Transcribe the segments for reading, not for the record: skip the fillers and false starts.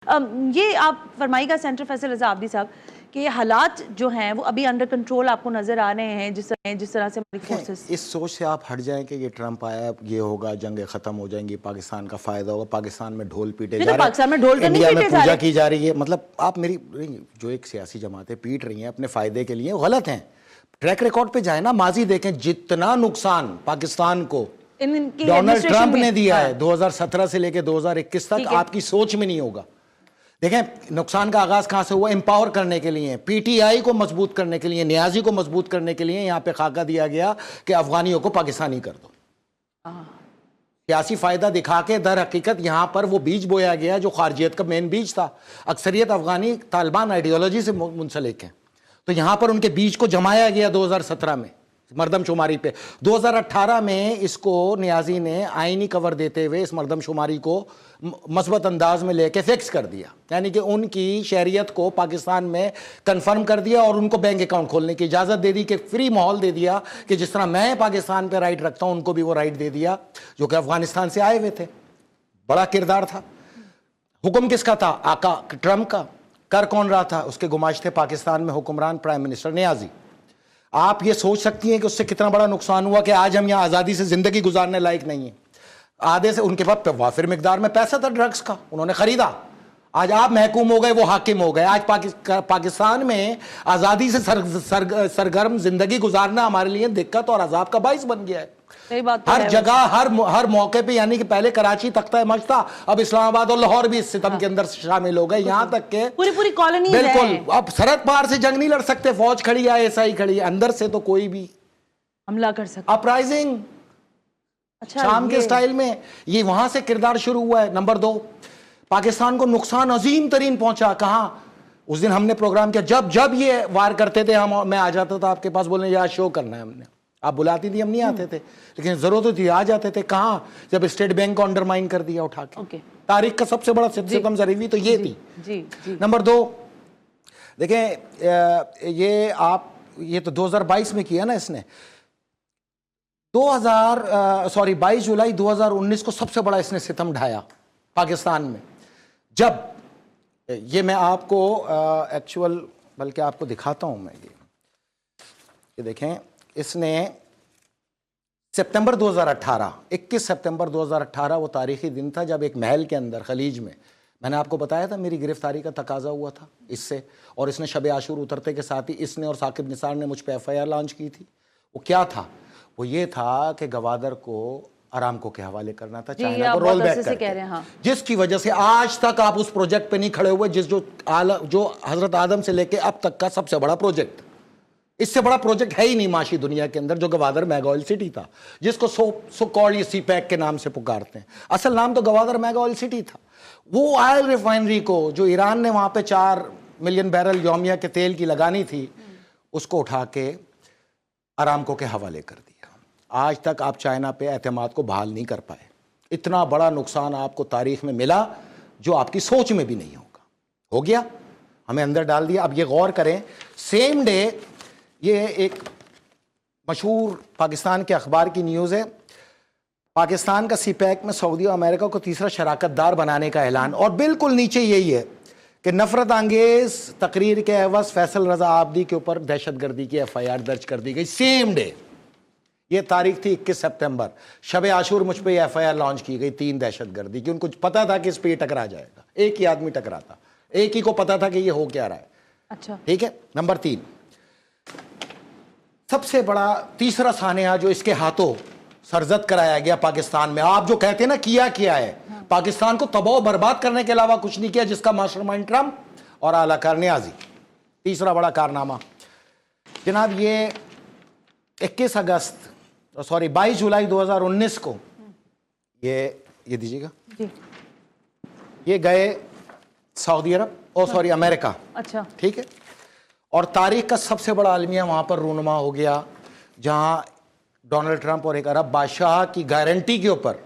یہ آپ فرمائے گا سینٹر فیصل رضا عابدی صاحب کہ حالات جو ہیں وہ ابھی انڈر کنٹرول آپ کو نظر آ رہے ہیں جس طرح سے ہماری فورسز اس سوچ سے آپ ہٹ جائیں کہ یہ ٹرمپ آیا یہ ہوگا جنگیں ختم ہو جائیں گی پاکستان کا فائدہ ہوگا پاکستان میں ڈھول پیٹے جا رہے ہیں پاکستان میں ڈھول تو نہیں انڈیا میں پیٹے جا پوجا رہے کی جا رہی ہے مطلب آپ میری جو ایک سیاسی جماعتیں پیٹ رہی ہیں اپنے فائدے کے لیے غلط ہیں ٹریک ریکارڈ پہ جائیں نا ماضی دیکھیں جتنا نقصان پاکستان کو ڈونلڈ ٹرمپ نے دیا ہے 2017 سے لے کے 2021 تک آپ کی سوچ میں نہیں ہوگا دیکھیں نقصان کا آغاز کہاں سے ہوا امپاور کرنے کے لیے پی ٹی آئی کو مضبوط کرنے کے لیے نیازی کو مضبوط کرنے کے لیے یہاں پہ خاکہ دیا گیا کہ افغانیوں کو پاکستانی کر دو سیاسی فائدہ دکھا کے در حقیقت یہاں پر وہ بیج بویا گیا جو خارجیت کا مین بیج تھا اکثریت افغانی طالبان آئیڈیالوجی سے منسلک ہیں تو یہاں پر ان کے بیج کو جمایا گیا 2017 میں مردم شماری پہ 2018 میں اس کو نیازی نے آئینی کور دیتے ہوئے اس مردم شماری کو مثبت انداز میں لے کے فکس کر دیا یعنی کہ ان کی شہریت کو پاکستان میں کنفرم کر دیا اور ان کو بینک اکاؤنٹ کھولنے کی اجازت دے دی کہ فری ماحول دے دیا کہ جس طرح میں پاکستان پہ رائٹ رکھتا ہوں ان کو بھی وہ رائٹ دے دیا جو کہ افغانستان سے آئے ہوئے تھے بڑا کردار تھا حکم کس کا تھا آقا ٹرمپ کا کر کون رہا تھا اس کے گماشتے پاکستان میں حکمران پرائم منسٹر نیازی آپ یہ سوچ سکتی ہیں کہ اس سے کتنا بڑا نقصان ہوا کہ آج ہم یہاں آزادی سے زندگی گزارنے لائق نہیں ہیں آدھے سے ان کے پاس وافر مقدار میں پیسہ تھا ڈرگز کا انہوں نے خریدا آج آپ محکوم ہو گئے وہ حاکم ہو گئے آج پاکستان میں آزادی سے سرگرم زندگی گزارنا ہمارے لیے دقت اور عذاب کا باعث بن گیا ہے ہر جگہ ہر موقع پہ یعنی کہ پہلے کراچی تختہ مشق تھا اب اسلام آباد اور لاہور بھی اس ستم کے اندر شامل ہو گئے یہاں تک کہ پوری کالونیز بالکل اب سرحد پار سے جنگ نہیں لڑ سکتے فوج کھڑی ہے ایسا ہی کھڑی ہے اندر سے تو کوئی بھی حملہ کر سکتا اپرائزنگ شام کے سٹائل میں یہ وہاں سے کردار شروع ہوا ہے نمبر 2 پاکستان کو نقصان عظیم ترین پہنچا کہاں اس دن ہم نے پروگرام کیا جب یہ وار کرتے تھے میں آ جاتا تھا آپ کے پاس بولنے یار شو کرنا ہے ہم نے آپ بلاتی تھی ہم نہیں آتے تھے لیکن ضرورت تھی آ جاتے تھے کہاں جب اسٹیٹ بینک کو انڈرمائن کر دیا اٹھا کے تاریخ کا سب سے بڑا ستم ضروری تو یہ تھی نمبر 2 دیکھیں یہ تو 2022 میں کیا نا اس نے 22 جولائی 2019 کو سب سے بڑا اس نے ستم ڈھایا پاکستان میں جب یہ میں آپ کو ایکچول بلکہ آپ کو دکھاتا ہوں میں یہ دیکھیں اس نے سپتمبر 2018 21 سپتمبر 2018 وہ تاریخی دن تھا جب ایک محل کے اندر خلیج میں نے آپ کو بتایا تھا میری گرفتاری کا تقاضا ہوا تھا اس سے اور اس نے شب عاشور اترتے کے ساتھ ہی اس نے اور ثاقب نثار نے مجھ پہ ایف آئی آر لانچ کی تھی وہ کیا تھا وہ یہ تھا کہ گوادر کو ارامکو کے حوالے کرنا تھا چائنا کو رول بیک کر کے جس کی وجہ سے آج تک آپ اس پروجیکٹ پہ نہیں کھڑے ہوئے جو حضرت آدم سے لے کے اب تک کا سب سے بڑا پروجیکٹ اس سے بڑا پروجیکٹ ہے ہی نہیں معاشی دنیا کے اندر جو گوادر میگا آئل سٹی تھا جس کو سو کالڈ یہ سی پیک کے نام سے پکارتے ہیں اصل نام تو گوادر میگا آئل سٹی تھا وہ آئل ریفائنری کو جو ایران نے وہاں پہ 4 ملین بیرل یومیہ کے تیل کی لگانی تھی اس کو اٹھا کے ارامکو کے حوالے کر دیا آج تک آپ چائنا پہ اعتماد کو بحال نہیں کر پائے اتنا بڑا نقصان آپ کو تاریخ میں ملا جو آپ کی سوچ میں بھی نہیں ہوگا ہو گیا ہمیں اندر ڈال دیا اب یہ غور کریں سیم ڈے یہ ایک مشہور پاکستان کے اخبار کی نیوز ہے پاکستان کا سی پیک میں سعودی و امریکہ کو تیسرا شراکت دار بنانے کا اعلان اور بالکل نیچے یہی ہے کہ نفرت انگیز تقریر کے عوض فیصل رضا عابدی کے اوپر دہشت گردی کی ایف آئی آر درج کر دی گئی سیم ڈے یہ تاریخ تھی 21 سپتمبر شب عاشور مجھ پہ ایف آئی آر لانچ کی گئی 3 دہشت گردی کی ان کو پتا تھا کہ اس پہ یہ ٹکرا جائے گا ایک ہی آدمی ٹکراتا ایک ہی کو پتا تھا کہ یہ ہو کیا رہا ہے اچھا ٹھیک ہے نمبر 3 سب سے بڑا تیسرا سانحہ جو اس کے ہاتھوں سرزد کرایا گیا پاکستان میں آپ جو کہتے ہیں نا کیا ہے پاکستان کو تباہ و برباد کرنے کے علاوہ کچھ نہیں کیا جس کا ماسٹر مائنڈ ٹرمپ اور اعلی کار نیازی تیسرا بڑا کارنامہ جناب یہ 22 جولائی 2019 کو یہ دیجیے گا یہ گئے سعودی عرب امریکہ اچھا ٹھیک ہے اور تاریخ کا سب سے بڑا المیہ وہاں پر رونما ہو گیا جہاں ڈونلڈ ٹرمپ اور ایک عرب بادشاہ کی گارنٹی کے اوپر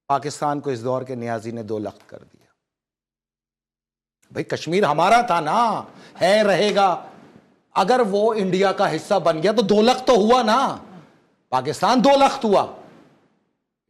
پاکستان کو اس دور کے نیازی نے 2 لخت کر دیا بھائی کشمیر ہمارا تھا نا ہے رہے گا اگر وہ انڈیا کا حصہ بن گیا تو 2 لخت تو ہوا نا پاکستان 2 لخت ہوا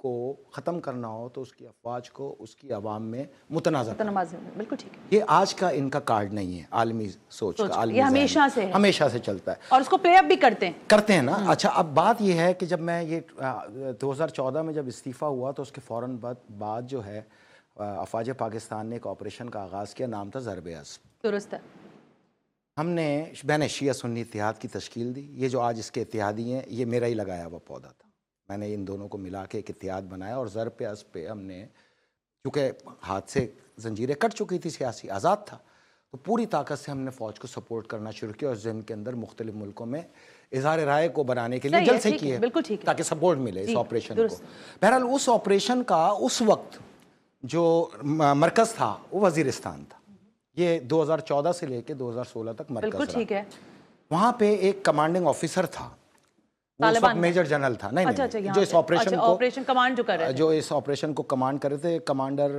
کو ختم کرنا ہو تو اس کی افواج کو اس کی عوام میں متنازع بالکل ٹھیک ہے. یہ آج کا ان کا کارڈ نہیں ہے عالمی سوچ کا, عالمی یہ ہمیشہ سے ہے, ہمیشہ سے چلتا ہے اور اس کو پلے اپ بھی کرتے ہیں نا. اچھا اب بات یہ ہے کہ جب میں یہ 2014 میں جب استعفیٰ ہوا تو اس کے فوراً بعد جو ہے افواج پاکستان نے ایک آپریشن کا آغاز کیا, نام تھا ضرب عصب. درست ہے. ہم نے بین شیعہ سنی اتحاد کی تشکیل دی. یہ جو آج اس کے اتحادی ہیں یہ میرا ہی لگایا ہوا پودا تھا. میں نے ان دونوں کو ملا کے ایک اتحاد بنایا اور ضرب عصب پہ ہم نے, چونکہ ہاتھ سے زنجیریں کٹ چکی تھی, سیاسی آزاد تھا, تو پوری طاقت سے ہم نے فوج کو سپورٹ کرنا شروع کیا اور ذہن کے اندر مختلف ملکوں میں اظہار رائے کو بنانے کے لیے جلسے کیے تاکہ سپورٹ ملے اس آپریشن کو. بہرحال اس آپریشن کا اس وقت جو مرکز تھا وہ وزیرستان تھا. یہ 2014 سے لے کے 2016 تک مرکز رہا. وہاں پہ ایک کمانڈنگ آفیسر تھا, اس وقت میجر جنرل تھا, نہیں جو اس آپریشن کمانڈ جو کر رہے تھے, جو اس آپریشن کو کمانڈ کر رہے تھے, commander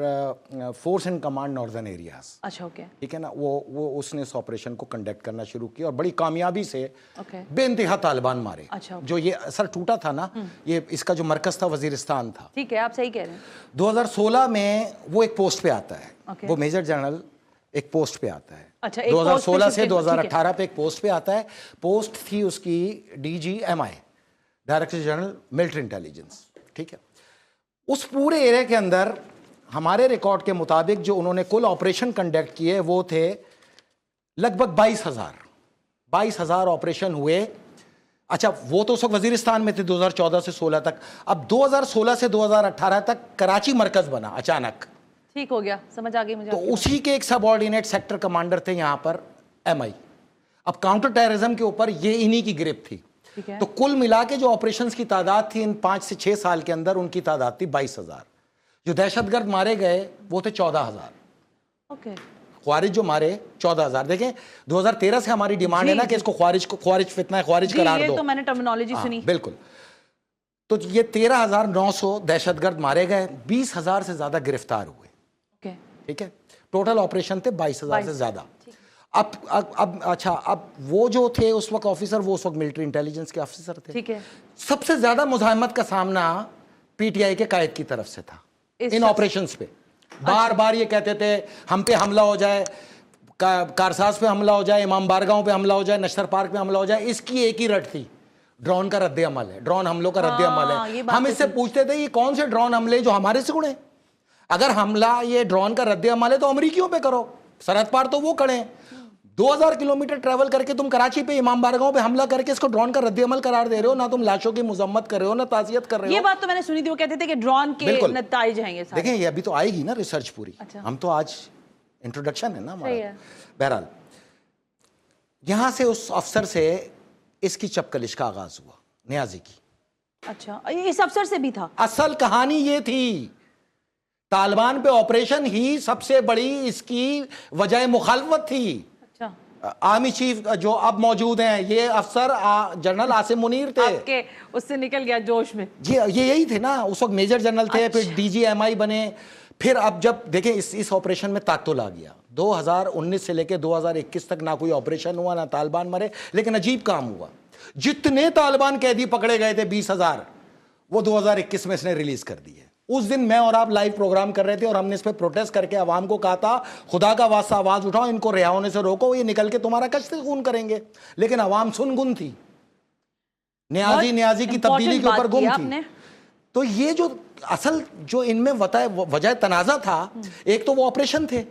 force and command northern areas. اچھا اوکے, ٹھیک ہے نا. وہ اس نے اس آپریشن کو کنڈکٹ کرنا شروع کیا اور بڑی کامیابی سے بے انتہا طالبان مارے. جو یہ اثر ٹوٹا تھا نا, یہ اس کا جو مرکز تھا وزیرستان تھا. ٹھیک ہے, آپ صحیح کہہ رہے ہیں. 2016 میں وہ ایک پوسٹ پہ آتا ہے, وہ میجر جنرل ایک پوسٹ پہ آتا ہے. 2016 سے 2018 پہ ایک پوسٹ پہ آتا ہے. پوسٹ تھی اس کی DGMI, director general military intelligence. ٹھیک ہے. اس پورے ایریا کے اندر ہمارے ریکارڈ کے مطابق جو انہوں نے کل آپریشن کنڈکٹ کیے وہ تھے لگ بھگ 22,000 آپریشن ہوئے. اچھا وہ تو اس وقت وزیرستان میں تھے 2014 سے 16 تک. اب 2016 سے 2018 تک کراچی مرکز بنا اچانک. ٹھیک ہو گیا, سمجھ آ گئی مجھے. تو اسی کے ایک سب آرڈینیٹ سیکٹر کمانڈر تھے یہاں پر MI. اب کاؤنٹر ٹیررزم کے اوپر یہ انہی کی گرفت تھی. تو کل ملا کے جو آپریشنز کی تعداد تھی ان 5 سے 6 سال کے اندر, ان کی تعداد تھی 22,000. جو دہشت گرد مارے گئے وہ تھے 14,000. خوارج جو مارے 14,000. دیکھیں 2013 سے ہماری ڈیمانڈ ہے نا کہ اس کو خوارج فتنہ ہے, خوارج قرار دو. یہ تو میں نے ٹرمینالوجی سنی. بالکل. تو یہ 13,900 دہشت گرد مارے گئے, 20,000 سے زیادہ گرفتار ہوئے. ٹھیک ہے. ٹوٹل آپریشن تھے 22,000 سے زیادہ. اب اچھا, اب وہ جو تھے اس وقت آفیسر, وہ اس وقت ملٹری انٹیلیجنس کے آفیسر تھے. ٹھیک ہے. سب سے زیادہ مزاحمت کا سامنا PTI کے قائد کی طرف سے تھا ان آپریشنز پہ. بار بار یہ کہتے تھے ہم پہ حملہ ہو جائے, کارساز پہ حملہ ہو جائے, امام بارگاہوں پہ حملہ ہو جائے, نشتر پارک پہ حملہ ہو جائے. اس کی ایک ہی رٹ تھی, ڈرون کا رد عمل ہے, ڈرون حملوں کا رد عمل ہے. ہم اس سے پوچھتے تھے یہ کون سے ڈرون حملے جو ہمارے سے اڑے؟ اگر حملہ یہ ڈرون کا رد عمل ہے تو امریکیوں پہ کرو, سرحد پار تو وہ کھڑے ہیں. 2,000 کلومیٹر ٹریول کر کے تم کراچی پہ امام بارگاہوں پہ حملہ کر کے اس کو ڈرون کا رد عمل قرار دے رہے ہو. نہ تم لاشوں کی مذمت کر رہے ہو, نہ تعزیت کر رہے ہو. یہ بات تو میں نے سنی تھی, وہ کہتے تھے کہ ڈرون کے نتائج ہیں یہ سارے. دیکھیں یہ ابھی تو آئے گی نا ریسرچ پوری. ہم تو آج انٹروڈکشن ہے نا ہمارا. بہرحال یہاں سے اس افسر سے اس کی چپکلش کا آغاز ہوا, نیازی کی. اچھا, اس افسر سے بھی تھا. اصل کہانی یہ تھی, طالبان پہ آپریشن ہی سب سے بڑی اس کی وجہ مخالفت تھی. آرمی چیف جو اب موجود ہیں, یہ افسر جنرل عاصم منیر تھے. اس سے نکل گیا جوش میں. جی یہی تھے نا, اس وقت میجر جنرل تھے, پھر DGMI بنے. پھر اب جب دیکھیں اس آپریشن میں تعطل آ گیا. 2019 سے لے کے 2021 تک نہ کوئی آپریشن ہوا, نہ طالبان مرے. لیکن عجیب کام ہوا, جتنے طالبان قیدی پکڑے گئے تھے 20,000, وہ 2021 میں اس نے ریلیز کر دیے. اس دن میں اور آپ لائیو پروگرام کر رہے تھے اور ہم نے اس پہ پروٹیسٹ کر کے عوام کو کہا تھا خدا کا واسطہ آواز اٹھاؤ, ان کو رہا ہونے سے روکو, یہ نکل کے تمہارا کشت خون کریں گے. لیکن عوام سن گن تھی, نیازی کی تبدیلی کے اوپر گم تھی. تو یہ جو اصل جو ان میں وجہ تنازع تھا, ایک تو وہ آپریشن تھے,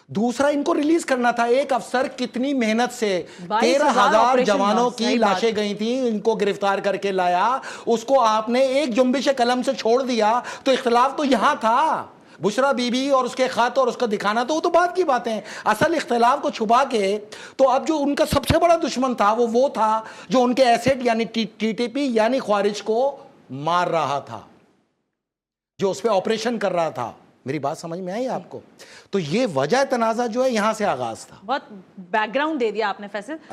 دوسرا ان کو ریلیز کرنا تھا. ایک افسر کتنی محنت سے 13,000 جوانوں کی لاشیں گئی تھیں, ان کو گرفتار کر کے لایا, اس کو آپ نے ایک جنبش قلم سے چھوڑ دیا. تو اختلاف تو یہاں تھا, بشرا بی بی اور اس کے خط اور اس کا دکھانا تو وہ تو بات کی باتیں ہیں. اصل اختلاف کو چھپا کے تو اب جو ان کا سب سے بڑا دشمن تھا وہ تھا جو ان کے ایسٹ یعنی TTP یعنی خوارج کو مار رہا تھا, جو اس پہ آپریشن کر رہا تھا. میری بات سمجھ میں آئی آپ کو؟ تو یہ وجہ تنازع جو ہے یہاں سے آغاز تھا. بہت بیک گراؤنڈ دے دیا آپ نے فیصل.